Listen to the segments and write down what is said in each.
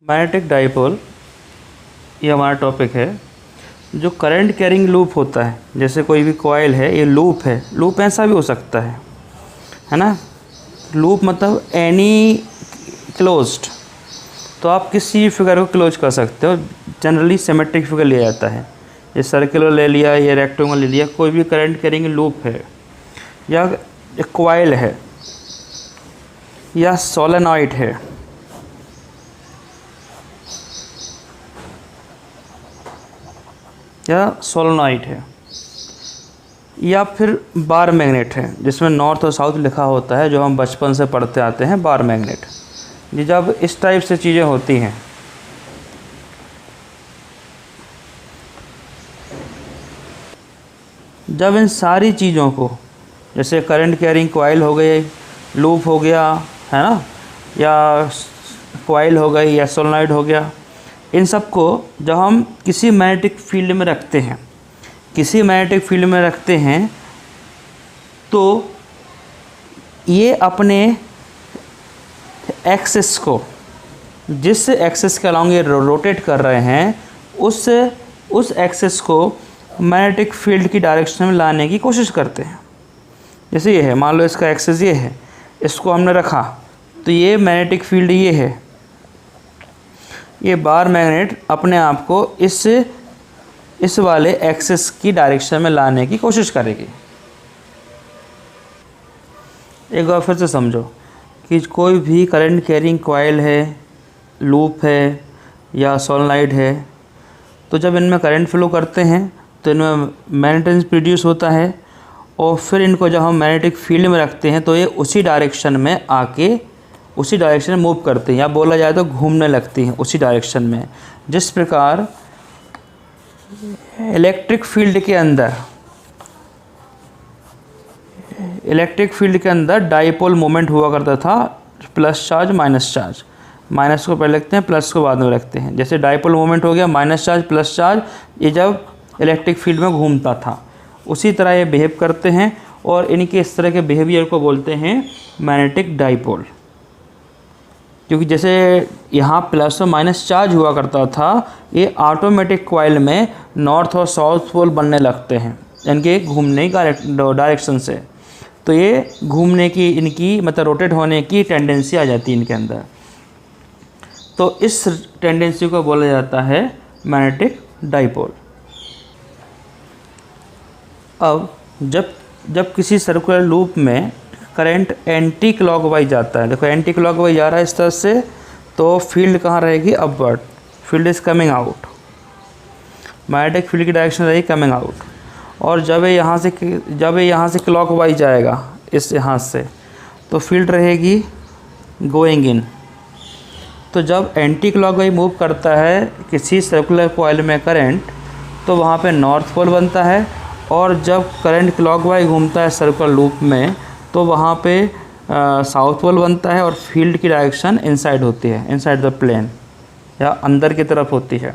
Magnetic dipole ये हमारा topic है। जो करंट कैरिंग लूप होता है, जैसे कोई भी कॉइल है, ये लूप है। लूप ऐसा भी हो सकता है ना। लूप मतलब एनी क्लोज्ड, तो आप किसी फिगर को क्लोज कर सकते हो। जनरली सिमेट्रिक फिगर लिया जाता है, ये सर्कुलर ले लिया, ये रेक्टेंगल ले लिया। कोई भी करंट कैरिंग लूप है या एक कॉइल है या सोलेनॉइड है या सोलेनॉइड है या फिर बार मैग्नेट है, जिसमें नॉर्थ और साउथ लिखा होता है, जो हम बचपन से पढ़ते आते हैं, बार मैग्नेट। ये जब इस टाइप से चीज़ें होती हैं, जब इन सारी चीज़ों को, जैसे करंट कैरिंग कॉइल हो गई, लूप हो गया, है ना, या कॉइल हो गई या सोलेनॉइड हो गया, इन सब को जब हम किसी मैग्नेटिक फील्ड में रखते हैं, तो ये अपने एक्सिस को, जिस एक्सिस के अलॉन्ग ये रोटेट कर रहे हैं, उस एक्सिस को मैग्नेटिक फील्ड की डायरेक्शन में लाने की कोशिश करते हैं। जैसे ये है, मान लो इसका एक्सिस ये है, इसको हमने रखा तो ये मैग्नेटिक फील्ड ये है। ये बार मैग्नेट अपने आप को इस वाले एक्सिस की डायरेक्शन में लाने की कोशिश करेगी। एक बार फिर से समझो कि कोई भी करंट कैरिंग कॉइल है, लूप है या सोलेनॉइड है, तो जब इनमें करंट फ्लो करते हैं तो इनमें मैग्नेटिज्म प्रोड्यूस होता है, और फिर इनको जब हम मैग्नेटिक फील्ड में रखते हैं तो ये उसी डायरेक्शन में आके उसी डायरेक्शन में मूव करते हैं, या बोला जाए तो घूमने लगती हैं उसी डायरेक्शन में। जिस प्रकार इलेक्ट्रिक फील्ड के अंदर डाइपोल मोमेंट हुआ करता था, plus charge minus charge. Minus को पहले रखते हैं, प्लस को बाद में रखते हैं। जैसे डाइपोल मोमेंट हो गया, माइनस चार्ज प्लस चार्ज, ये जब इलेक्ट्रिक फील्ड में घूमता था, उसी तरह ये बिहेव करते हैं, और इनके इस तरह के बिहेवियर को बोलते हैं मैग्नेटिक डाइपोल। क्योंकि जैसे यहाँ प्लस और माइनस चार्ज हुआ करता था, ये ऑटोमेटिक कॉइल में नॉर्थ और साउथ पोल बनने लगते हैं इनके घूमने की डायरेक्शन से। तो ये घूमने की, इनकी मतलब रोटेट होने की टेंडेंसी आ जाती है इनके अंदर। तो इस टेंडेंसी को बोला जाता है मैग्नेटिक डाइपोल। अब जब किसी सर्कुलर लूप में करंट एंटी क्लॉकवाइज जाता है, देखो एंटी क्लॉकवाइज जा रहा है इस तरह से, तो फील्ड कहाँ रहेगी? Upward. Field is coming out, magnetic field की डायरेक्शन रहेगी कमिंग आउट। और जब ये यहाँ से क्लॉकवाइज जाएगा, इस यहाँ से, तो फील्ड रहेगी गोइंग इन। तो जब एंटी क्लॉकवाइज मूव करता है किसी सर्कुलर कॉइल में करंट, तो वहाँ पे नॉर्थ पोल बनता है, और जब करंट क्लॉकवाइज घूमता है सर्कुलर लूप में, तो वहाँ पे साउथ पोल बनता है, और फील्ड की डायरेक्शन इनसाइड होती है, इनसाइड द प्लेन, या अंदर की तरफ होती है।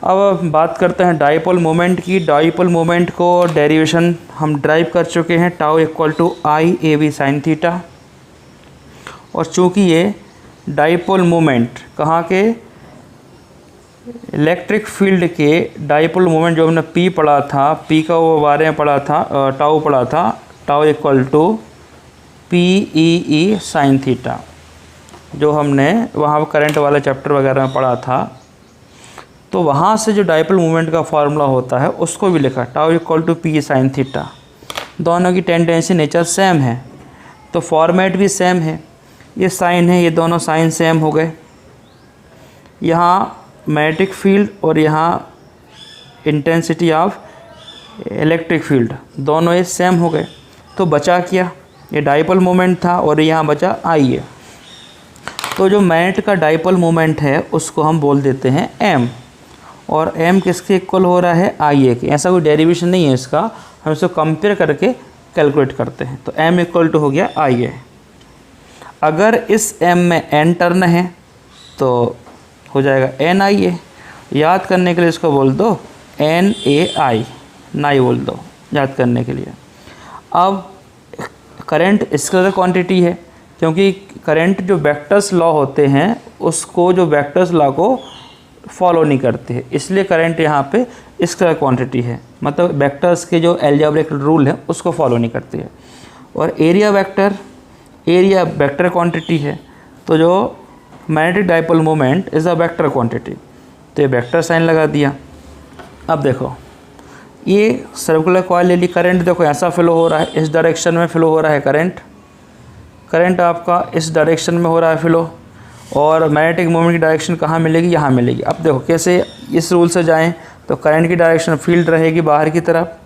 अब बात करते हैं डाइपोल मोमेंट की। डाइपोल मोमेंट को डेरिवेशन हम ड्राइव कर चुके हैं, tau equal to I A B sine theta. और चूँकि ये डाइपोल मोमेंट कहाँ के, इलेक्ट्रिक फील्ड के डाइपोल मोमेंट जो हमने पी पढ़ा था, पी का वो बारे में पढ़ा था, टाउ पढ़ा था, tau equal to P E sine theta, जो हमने वहाँ करंट वाले चैप्टर वगैरह में पढ़ा था। तो वहाँ से जो डाइपोल मोमेंट का फार्मूला होता है उसको भी लिखा, tau equal to P sine theta. दोनों की टेंडेंसी नेचर सेम है, तो फॉर्मेट भी सेम है। ये साइन है, ये दोनों साइन सेम हो गए। यहाँ मैग्नेटिक फील्ड और यहाँ इंटेंसिटी ऑफ इलेक्ट्रिक फील्ड, दोनों ये सेम हो गए। तो बचा क्या? ये डाइपोल मोमेंट था, और यहाँ बचा आई है। तो जो मैग्नेट का डाइपोल मोमेंट है उसको हम बोल देते हैं एम, और एम किसके इक्वल हो रहा है? आई ए के। ऐसा कोई डेरिवेशन नहीं है इसका, हम इसको कंपेयर करके कैलकुलेट करते हैं। तो एम इक्वल टू हो गया आई ए। अगर इस एम में एन टर्न है तो हो जाएगा एन आई ए। याद करने के लिए इसको बोल दो एन ए आई, नाई बोल दो याद करने के लिए। अब करंट स्केलर क्वांटिटी है, क्योंकि करंट जो वेक्टर्स लॉ होते हैं उसको जो वेक्टर्स लॉ को फॉलो नहीं करते हैं, इसलिए करंट यहाँ पे इस तरह क्वांटिटी है, मतलब वेक्टर्स के जो अलजेब्रिक रूल है उसको फॉलो नहीं करती है। और एरिया वेक्टर क्वांटिटी है, तो जो magnetic dipole moment is a vector quantity, तो ये वेक्टर साइन लगा दिया। अब देखो ये सर्कुलर कॉइल ले ली, करंट देखो ऐसा फ्लो हो रहा है, इस डायरेक्शन में फ्लो हो रहा है करंट आपका इस डायरेक्शन में हो रहा है फ्लो, और मैग्नेटिक मोमेंट की डायरेक्शन कहाँ मिलेगी, यहाँ मिलेगी। अब देखो कैसे इस रूल से जाएं तो करंट की डायरेक्शन फील्ड रहेगी बाहर की तरफ,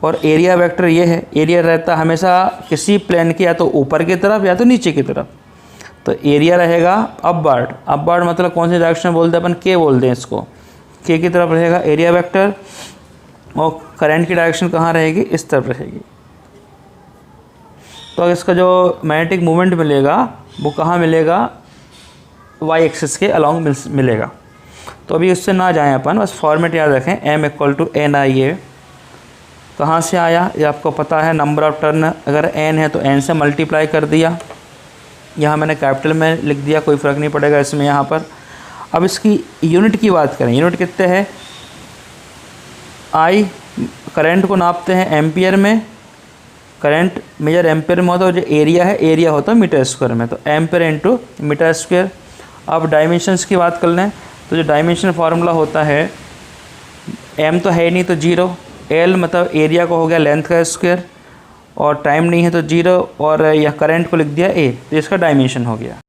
और एरिया वेक्टर ये है, एरिया रहता हमेशा किसी प्लेन के या तो ऊपर की तरफ या तो नीचे की तरफ, तो एरिया रहेगा अपवर्ड मतलब कौन सी डायरेक्शन बोलते हैं अपन, के बोलते हैं इसको, के की तरफ रहेगा एरिया वेक्टर, और करंट की डायरेक्शन कहाँ रहेगी, इस तरफ रहेगी। तो इसका जो मैग्नेटिक मोमेंट मिलेगा वो कहाँ मिलेगा, वाई एक्सिस के अलॉन्ग मिलेगा। तो अभी उससे ना जाएं अपन, बस फॉर्मेट याद रखें, m = NIA। कहाँ से आया ये आपको पता है, नंबर ऑफ टर्न अगर n है तो n से मल्टीप्लाई कर दिया, यहाँ मैंने कैपिटल में लिख दिया, कोई फ़र्क नहीं पड़ेगा इसमें यहाँ पर। अब इसकी यूनिट की बात करें, यूनिट कितने है, I करंट को नापते हैं एम्पियर में, करंट मेजर एम्पियर में होता है, जो एरिया है एरिया होता है मीटर स्क्वायर में, तो एम्पियर × मीटर स्क्वायर। अब डायमेंशंस की बात कर लें तो जो डायमेंशन फार्मूला होता है, m तो है नहीं तो 0, l मतलब एरिया को हो गया लेंथ का स्क्वायर, और टाइम नहीं है तो 0, और यह करंट को लिख दिया a, तो इसका डायमेंशन हो गया।